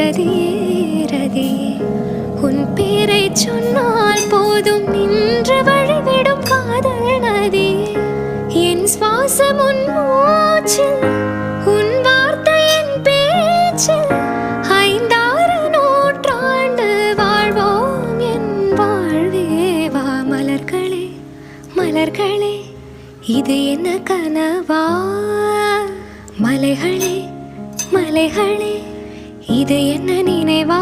ரதியே ரதியே உன் பேரை சொன்னால் போதும் நின்று வழிவிடும் காதல் நதியே என் சுவாசம் உன் மூச்சில் உன் வார்த்தையின் பேச்சில் ஐந்தாறு நூற்றாண்டு வாழ்வோம் என் வாழ்வே வா மலர்களே மலர்களே இது என்ன கனவா மலைகளே மலைகளே இது என்ன நினைவா